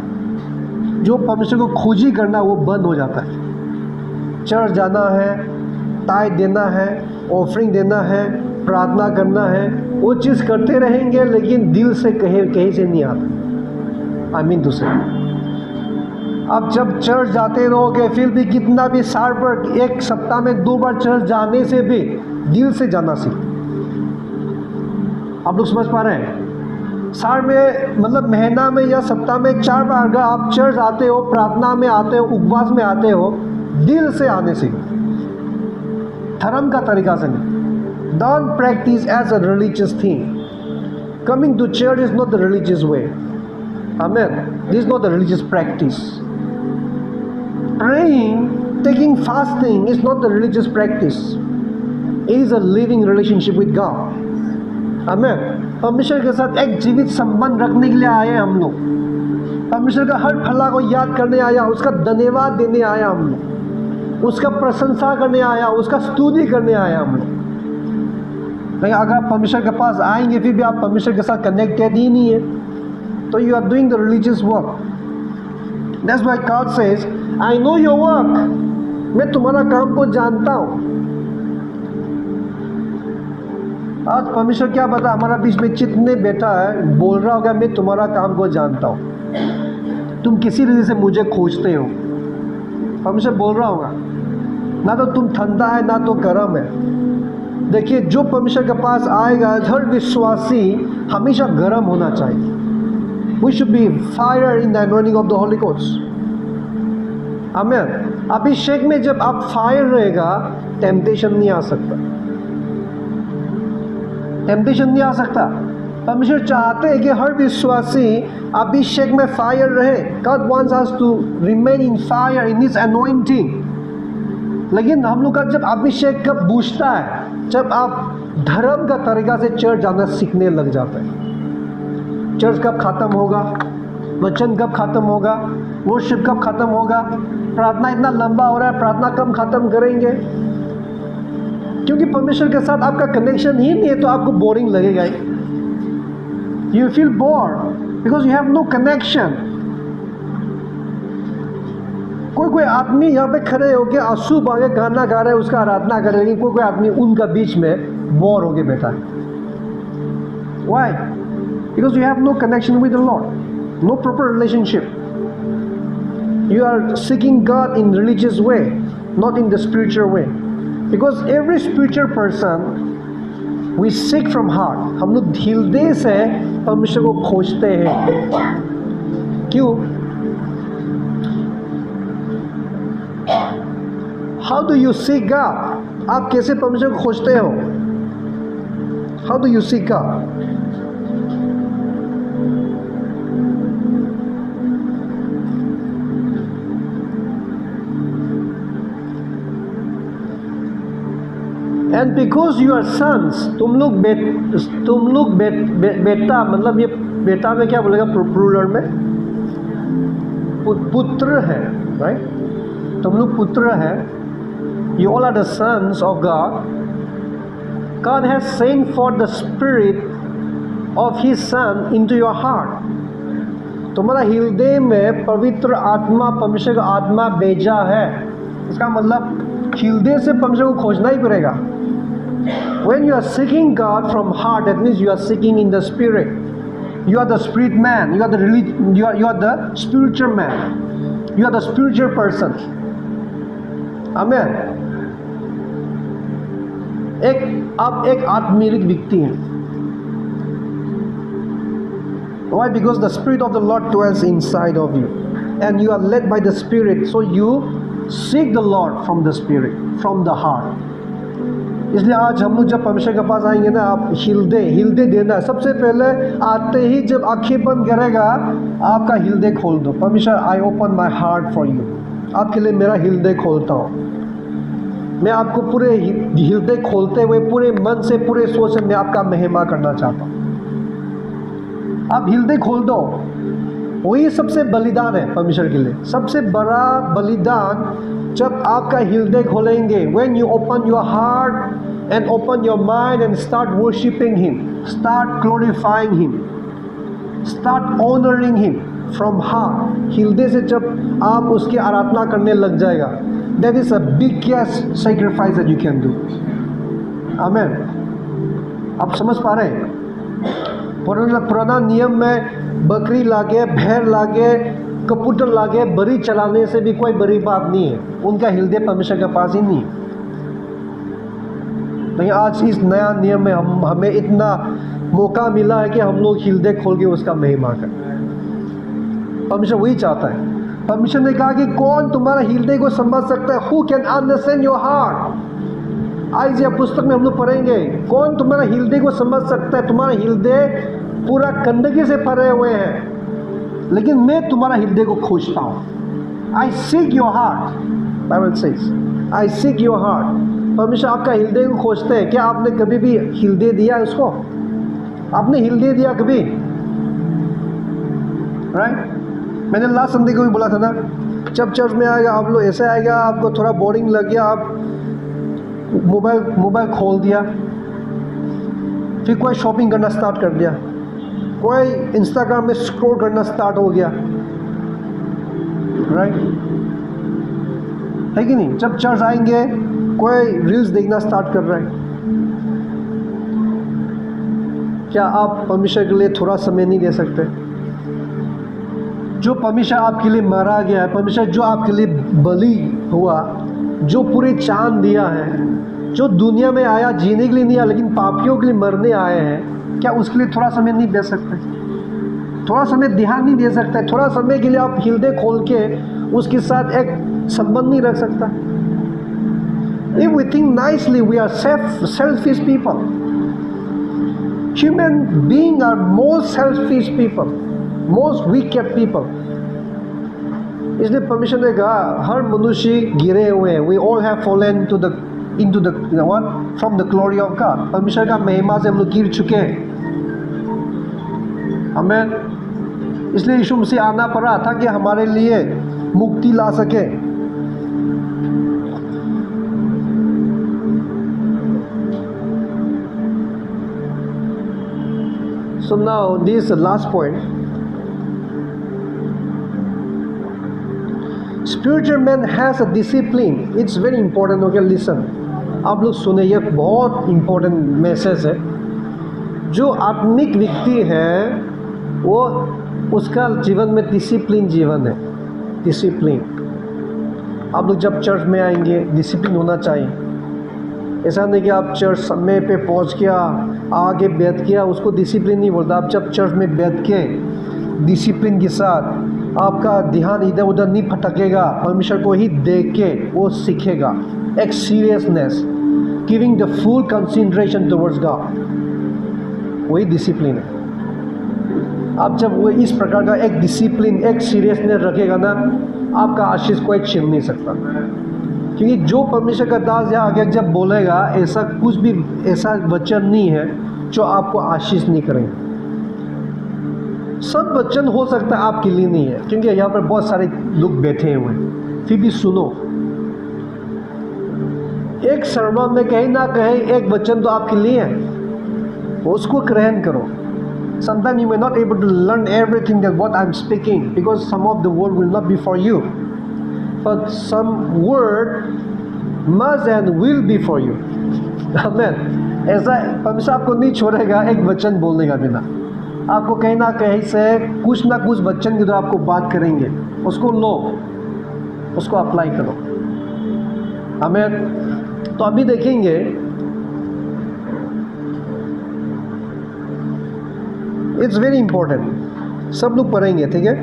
जो परमेश्वर को खोजी करना, वो बंद हो जाता है। चर्च जाना है, टाइट देना है, ऑफरिंग देना है, प्रार्थना करना है, वो चीज़ करते रहेंगे, लेकिन दिल से कहीं से नहीं आता। आई मीन टू से, अब जब चर्च जाते रहोगे, फिर भी कितना भी साल पर एक सप्ताह में 2 बार चर्च जाने से भी दिल से जाना सीख। आप लोग समझ पा रहे हैं? साल में मतलब महीना में या सप्ताह में 4 बार अगर आप चर्च आते हो, प्रार्थना में आते हो, उपवास में आते हो, दिल से आने से, धर्म का तरीका से नहीं। Don't practice as a religious thing. Coming to church is not the religious way. Amen. This is not the religious practice. Praying, taking fasting is not the religious practice. It is a living relationship with God. Amen. परमेश्वर के साथ एक जीवित संबंध रखने के लिए आए हम लोग। परमेश्वर का हर फला को याद करने आया, उसका धन्यवाद देने आया हम लोग, उसका प्रशंसा करने आया, उसका स्तुति करने आया हम लोग। लेकिन अगर आप परमेश्वर के पास आएंगे फिर भी आप परमेश्वर के साथ कनेक्टेड ही नहीं है, तो you are doing the religious work. That's why God says, I know your work. मैं तुम्हारा काम को जानता हूँ। आज परमेश्वर क्या बता, हमारा बीच में चित्त बैठा है, बोल रहा होगा मैं तुम्हारा काम को जानता हूँ, तुम किसी रीज़न से मुझे खोजते हो। परमेश्वर बोल रहा होगा, ना तो तुम ठंडा है ना तो गर्म है। देखिए, जो परमेश्वर के पास आएगा, हर विश्वासी हमेशा गर्म होना चाहिए। We should be fire in the anointing of the holy ghost. Amen. अभिषेक में जब आप फायर रहेगा, टेम्पटेशन नहीं आ सकता, टेम्पटेशन नहीं आ सकता। परमेश्वर चाहते हैं कि हर विश्वासी अभिषेक में फायर रहे. God wants us to remain in fire in His anointing. लेकिन हम लोग का जब अभिषेक कब बूझता है, जब आप धर्म का तरीका से चर्च जाना सीखने लग जाते हैं. चर्च कब खत्म होगा, वचन कब खत्म होगा, वर्शिप कब खत्म होगा, प्रार्थना इतना लंबा हो रहा है, प्रार्थना कब खत्म करेंगे? क्योंकि परमेश्वर के साथ आपका कनेक्शन ही नहीं है, तो आपको बोरिंग लगेगा ही. You feel bored because you have no connection. कोई आदमी यहाँ पे खड़े होके आंसू बहा गाना गा रहे हैं, उसका आराधना कर रहे हैं, लेकिन कोई आदमी उनका बीच में बोर होके बैठा है. Why? Because you have no connection with the Lord, no proper relationship. You are seeking God in religious way, not in the spiritual way. Because every spiritual person we seek from heart. हम लोग हृदय से परमेश्वर को खोजते हैं. क्यों? How do you seek God? आप कैसे परमेश्वर को खोजते हो? How do you seek God? And because you are sons, तुम लोग बेटा, मतलब ये बेटा में क्या बोलेगा प्लूरल में? पुत्र है, राइट? तुम लोग पुत्र है. You all are the sons of God. God has sent forth the Spirit of His Son into your heart. तुम्हारा हृदय में पवित्र आत्मा, परमेश्वर का आत्मा भेजा है. इसका मतलब हृदय से परमेश्वर को खोजना ही पड़ेगा. When you are seeking God from heart, that means you are seeking in the Spirit. You are the spirit man. You are the spiritual man. You are the spiritual person. Amen. आप एक आत्मिक व्यक्ति हैं. Why? Because the Spirit of the Lord dwells inside of you, and you are led by the Spirit. So you seek the Lord from the Spirit, from the heart. इसलिए आज हम लोग जब परमेश्वर के पास आएंगे ना, आप हृदय देना है. सबसे पहले आते ही जब आंखें बंद करेगा, आपका हृदय खोल दो. परमेश्वर, I open my heart for you. आपके लिए मेरा हृदय खोलता हूँ. मैं आपको पूरे हृदय खोलते हुए, पूरे मन से, पूरे सोच से मैं आपका महिमा करना चाहता हूँ. आप हृदय खोल दो. वही सबसे बलिदान है परमेश्वर के लिए. सबसे बड़ा बलिदान जब आपका हृदय खोलेंगे. When you open your heart and open your mind and start worshiping Him, start glorifying Him, start honoring Him from heart. हृदय से जब आप उसकी आराधना करने लग जाएगा, that is a biggest sacrifice that you can do. Amen. आप समझ पा रहे हैं? पुराना नियम में बकरी लाके, भेड़ लाके, कबूतर लाके बलि चलाने से भी कोई बड़ी बात नहीं है. उनका हृदय परमेश्वर के पास ही नहीं है. लेकिन आज इस नया नियम में हमें इतना मौका मिला है कि हम लोग हृदय खोल के उसका महिमा करें. परमेश्वर वही चाहता है. परमेश्वर ने कहा कि कौन तुम्हारा हृदय को समझ सकता है? Who can understand your heart? आइज़िया पुस्तक में हम लोग पढ़ेंगे, कौन तुम्हारा हृदय को समझ सकता है? तुम्हारा हृदय पूरा गंदगी से भरे हुए हैं, लेकिन मैं तुम्हारा हृदय को खोजता हूँ. आई seek your heart. Bible says I seek your heart. परमेश्वर आपका हृदय को खोजते हैं. क्या आपने कभी भी हृदय दिया उसको? आपने हृदय दिया कभी? राइट? मैंने लास्ट संडे को भी बोला था ना, जब चर्च में आएगा आप लोग ऐसे आएगा, आपको थोड़ा बोरिंग लग गया, आप मोबाइल खोल दिया, फिर कोई शॉपिंग करना स्टार्ट कर दिया, कोई इंस्टाग्राम में स्क्रॉल करना स्टार्ट हो गया. राइट? है कि नहीं? जब चर्च आएंगे कोई रील्स देखना स्टार्ट कर रहा है. क्या आप परमेश्वर के लिए थोड़ा समय नहीं दे सकते? जो परमेश्वर आपके लिए मारा गया है, परमेश्वर जो आपके लिए बलि हुआ, जो पूरे चांद दिया है, जो दुनिया में आया जीने के लिए नहीं आया लेकिन पापियों के लिए मरने आए हैं, क्या उसके लिए थोड़ा समय नहीं दे सकते? थोड़ा समय ध्यान नहीं दे सकते? थोड़ा समय के लिए आप हृदय खोल के उसके साथ एक संबंध नहीं रख सकता? If we think nicely, we are selfish people. Human beings are most selfish people, most wicked people. इसलिए परमेश्वर ने कहा हर मनुष्य गिरे हुए हैं. We all have fallen into the what from the glory of God. परमेश्वर का महिमा से हम लोग गिर चुके हैं. आमीन. इसलिए यीशु मसीह आना पड़ा था कि हमारे लिए मुक्ति ला सके. So now this is the last point. Spiritual man has a discipline. It's very important. Okay, listen. आप लोग सुने, ये बहुत important मैसेज है. जो आत्मिक व्यक्ति है वो उसका जीवन में डिसिप्लिन जीवन है. डिसिप्लिन. आप लोग जब चर्च में आएंगे डिसिप्लिन होना चाहिए. ऐसा नहीं कि आप चर्च समय पे पहुंच गया आगे बैठ किया, उसको डिसिप्लिन नहीं बोलता. आप जब चर्च में बैठ के डिसिप्लिन के साथ आपका ध्यान इधर उधर नहीं भटकेगा, परमेश्वर को ही देख के वो सीखेगा. एक seriousness, giving the full concentration towards God, वही डिसिप्लिन है. आप जब वो इस प्रकार का एक डिसिप्लिन, एक सीरियसनेस रखेगा ना, आपका आशीष कोई छीन नहीं सकता. क्योंकि जो परमेश्वर का दास या आगे जब बोलेगा, ऐसा कुछ भी ऐसा वचन नहीं है जो आपको आशीष नहीं करेंगे. सब वचन हो सकता है आपके लिए नहीं है, क्योंकि यहाँ पर बहुत सारे लोग बैठे हुए हैं. फिर भी सुनो, एक सर्मन में कहीं ना कहीं एक वचन तो आपके लिए है, उसको ग्रहण करो. Sometimes you may not able to learn everything that what I'm speaking, because some of the word will not be for you, but some word must and will be for you. Amen. ऐसा परमेश्वर आपको नहीं छोड़ेगा एक वचन बोलने का बिना. आपको कहीं ना कहीं से कुछ ना कुछ वचन की तरह आपको बात करेंगे, उसको लो, उसको अप्लाई करो. आमीन. तो अभी देखेंगे इट्स वेरी इंपॉर्टेंट. सब लोग पढ़ेंगे, ठीक है.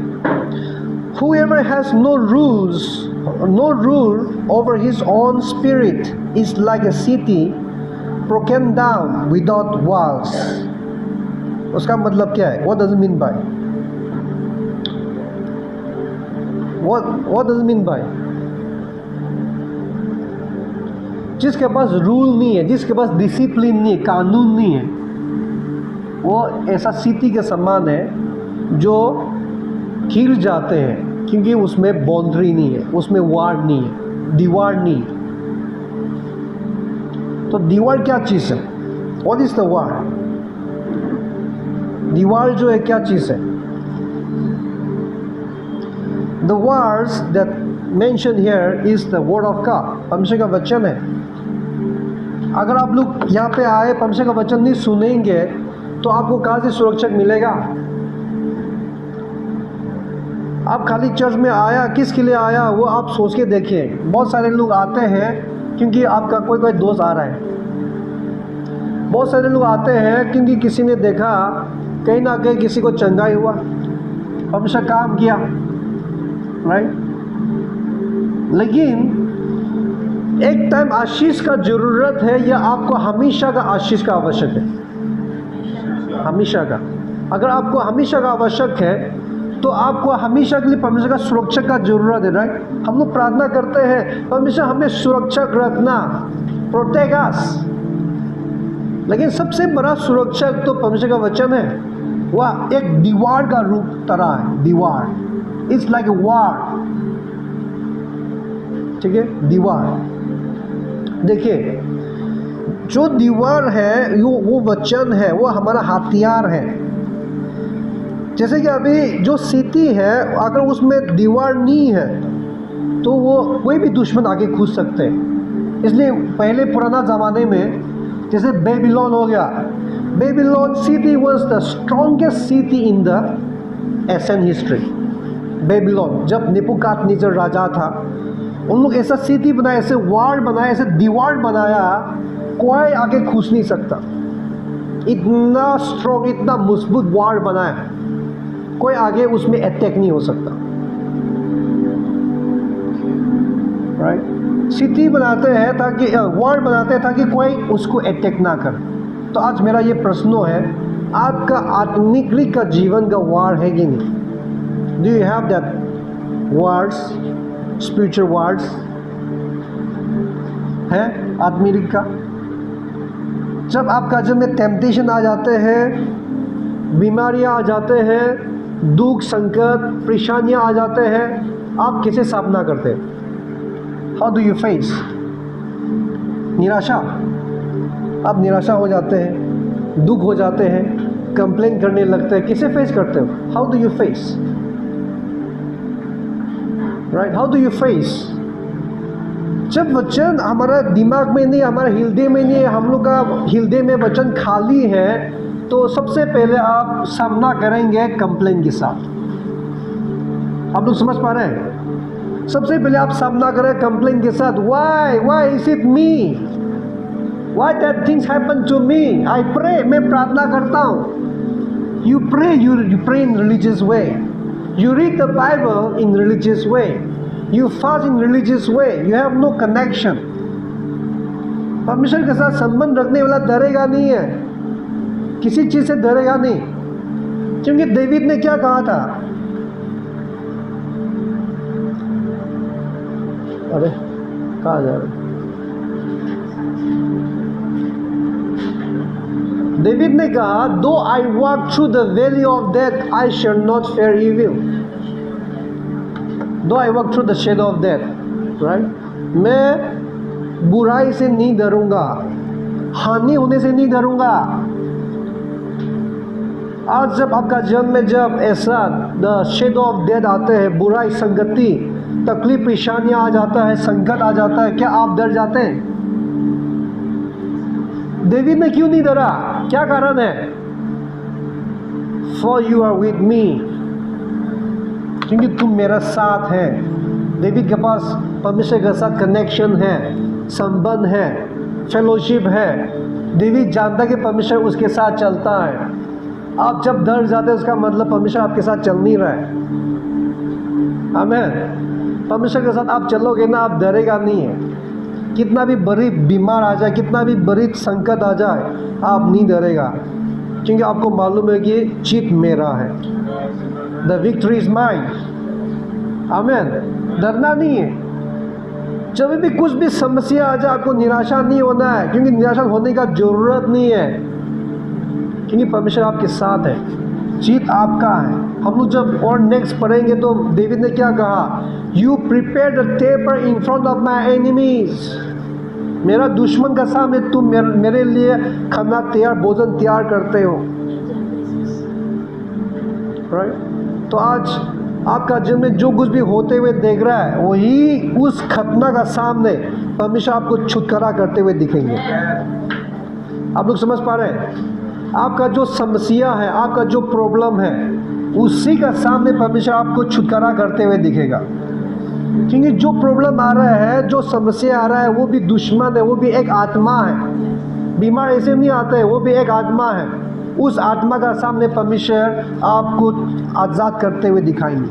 Whoever has no rule over his own spirit is like a city broken down without walls. उसका मतलब क्या है? What does it mean by? What does it mean by? जिसके पास रूल नहीं है, जिसके पास डिसिप्लिन नहीं है, कानून नहीं है, वो ऐसा सिटी के समान है जो गिर जाते हैं, क्योंकि उसमें बाउंड्री नहीं है, उसमें वार नहीं है, दीवार नहीं है. तो दीवार क्या चीज़ है? What is the war? दीवार जो है क्या चीज़ है? The wars that mention here is the word of God. परमेश्वर का वचन है. अगर आप लोग यहाँ पे आए परमेश्वर का वचन नहीं सुनेंगे तो आपको कहाँ से सुरक्षा मिलेगा? आप खाली चर्च में आया, किसके लिए आया वो आप सोच के देखिए. बहुत सारे लोग आते हैं क्योंकि आपका कोई दोस्त आ रहा है. बहुत सारे लोग आते हैं क्योंकि किसी ने देखा कहीं ना कहीं किसी को चंगाई हुआ, हमेशा काम किया, राइट. लेकिन एक टाइम आशीष का ज़रूरत है या आपको हमेशा का आशीष का आवश्यक है? हमेशा का. अगर आपको हमेशा का आवश्यक है तो आपको हमेशा के लिए परमेश्वर का सुरक्षा का जरूरत है, राइट. हम लोग प्रार्थना करते हैं परमेश्वर हमें सुरक्षक रखना, प्रोटेक्ट अस. लेकिन सबसे बड़ा सुरक्षक तो परमेश्वर का वचन है. वह एक दीवार का रूप तरह है. दीवार, इट्स लाइक ए वार, ठीक है. दीवार देखिए, जो दीवार है वो वचन है, वो हमारा हथियार है. जैसे कि अभी जो सिटी है अगर उसमें दीवार नहीं है तो वो कोई भी दुश्मन आगे घुस सकते हैं. इसलिए पहले पुराना ज़माने में जैसे बेबीलोन हो गया, Babylon city was the strongest city in the Asian history. Babylon जब नेबुकदनेस्सर राजा था, उन लोग ऐसा सिटी बनाया, ऐसे वार बनाया, ऐसे दीवार बनाया, कोई आगे घुस नहीं सकता. इतना स्ट्रॉन्ग, इतना मजबूत वार बनाया, कोई आगे उसमें अटैक नहीं हो सकता, राइट. सिटी बनाते हैं ताकि वार बनाते हैं ताकि कोई उसको अटैक ना करे. तो आज मेरा ये प्रश्न है, आपका आत्मिक का जीवन का वार है कि नहीं? Do you have that wars, spiritual wars है आत्मिक का? जब आपका जीवन में टेम्पटेशन आ जाते हैं, बीमारियां आ जाते हैं, दुख संकट परेशानियां आ जाते हैं, आप कैसे सामना करते हैं? How do you face? निराशा, आप निराशा हो जाते हैं, दुख हो जाते हैं, कंप्लेन करने लगते हैं, कैसे फेस करते हो? How do you face? Right, how do you face? जब वचन हमारा दिमाग में नहीं, हमारे हृदय में नहीं है, हम लोग का हृदय में वचन खाली है, तो सबसे पहले आप सामना करेंगे कंप्लेन के साथ। आप लोग समझ पा रहे हैं? सबसे पहले आप सामना करें कंप्लेन के साथ। Why is it me? Why that things happen to me? I pray, मैं प्रार्थना करता हूँ। You pray in religious way, you read the Bible in religious way, you fast in religious way, you have no connection. परमेश्वर के साथ संबंध रखने वाला डरेगा नहीं है, किसी चीज से डरेगा नहीं। क्योंकि दाऊद ने क्या कहा था? अरे कहाँ जा रहे? दाऊद ने कहा, though I walk through the valley of death I shall not fear evil. Though I walk through the shadow of death, right? मैं बुराई से नहीं डरूंगा, हानि होने से नहीं डरूंगा। आज जब आपका जीवन में जब ऐसा द शेडो ऑफ डेथ आते हैं, बुराई संगति तकलीफ परेशानियां आ जाता है, संकट आ जाता है, क्या आप डर जाते हैं? दाऊद ने क्यों नहीं डरा? क्या कारण है? For you are with me, क्योंकि तुम मेरा साथ है। दाऊद के पास परमेश्वर के साथ कनेक्शन है, संबंध है, फेलोशिप है। दाऊद जानता कि परमेश्वर उसके साथ चलता है। आप जब डर जाते हैं, उसका मतलब परमेश्वर आपके साथ चल नहीं रहा है। आमीन। परमेश्वर के साथ आप चलोगे ना, आप डरेगा नहीं है। कितना भी बड़ी बीमार आ जाए, कितना भी बड़ी संकट आ जाए, आप नहीं डरेगा, क्योंकि आपको मालूम है कि जीत मेरा है। The victory is mine. आमीन। डरना नहीं है। जब भी कुछ भी समस्या आ जाए, आपको निराशा नहीं होना है, क्योंकि निराशा होने का जरूरत नहीं है, क्योंकि परमेश्वर आपके साथ है, जीत आपका है। हम लोग जब और नेक्स्ट पढ़ेंगे तो दाऊद ने क्या कहा? You prepare the table in front of my enemies. मेरा दुश्मन का सामने तुम मेरे लिए खाना तैयार, भोजन तैयार करते हो, राइट? तो आज आपका जीवन में जो कुछ भी होते हुए देख रहा है, वही उस खतना का सामने परमेश्वर आपको छुटकारा करते हुए दिखेंगे। आप लोग समझ पा रहे हैं? आपका जो समस्या है, आपका जो प्रॉब्लम है, उसी का सामने परमेश्वर आपको छुटकारा करते हुए दिखेगा। क्योंकि जो प्रॉब्लम आ रहा है, जो समस्या आ रहा है, वो भी दुश्मन है, वो भी एक आत्मा है। बीमार ऐसे नहीं आता है, वो भी एक आत्मा है। उस आत्मा का सामने परमेश्वर आपको आज़ाद करते हुए दिखाएंगे।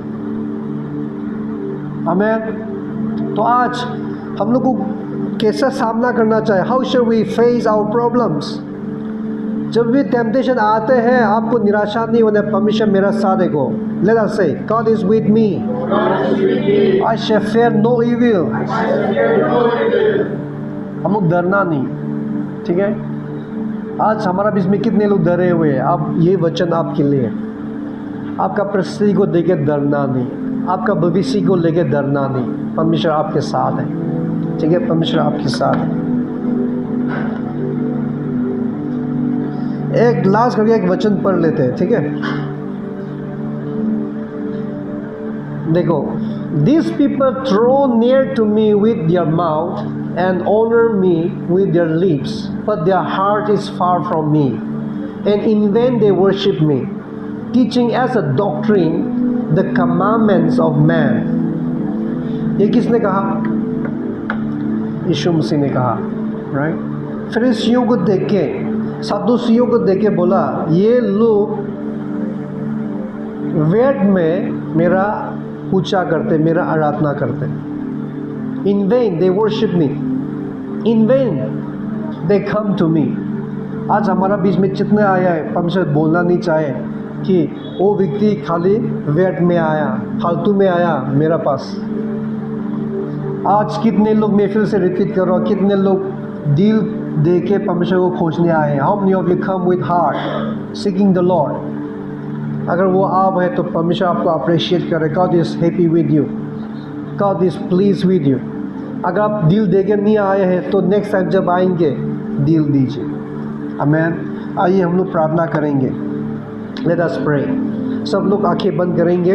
आमीन। तो आज हम लोग को कैसा सामना करना चाहिए? How should we face our problems? जब भी टेम्पटेशन आते हैं, आपको निराशा नहीं होना। परमेश्वर मेरा साथ है। गो let us say, God is with me, I shall fear no evil. हम लोग डरना नहीं, ठीक है? आज हमारा बीच में कितने लोग डरे हुए हैं? आप, ये वचन आपके लिए। आपका परिस्थिति को देके डरना नहीं, आपका भविष्य को लेके डरना नहीं। परमेश्वर आपके साथ है, ठीक है? परमेश्वर आपके साथ है। एक लास्ट करके एक वचन पढ़ लेते हैं, ठीक है? देखो, this people throw near to me with their mouth and honour me with their lips, but their heart is far from me, and in vain they worship me, teaching as a doctrine the commandments of man. ये किसने कहा? यीशु मसीह ने कहा, right? फरीसियों को देख के, सदूसियों को देख के बोला, ये लोग वेद में मेरा पूजा करते, मेरा आराधना करते। In vain they worship me, in vain they come to me, आज हमारा बीच में जितने आया है, परमेश्वर बोलना नहीं चाहे कि वो व्यक्ति खाली वेट में आया, फालतू में आया मेरा पास। आज कितने लोग, मैं फिर से रिपीट कर रहा हूँ, कितने लोग दिल दे के परमेश्वर को खोजने आए हैं। How many of you come with heart seeking the Lord. अगर वो आप है तो परमेश्वर आपको अप्रिशिएट करे। God is happy with you, God is please with you. अगर आप दिल देके नहीं आए हैं तो नेक्स्ट टाइम जब आएंगे दिल दीजिए। आमीन। आइए हम लोग प्रार्थना करेंगे। Let us pray. सब लोग आंखें बंद करेंगे।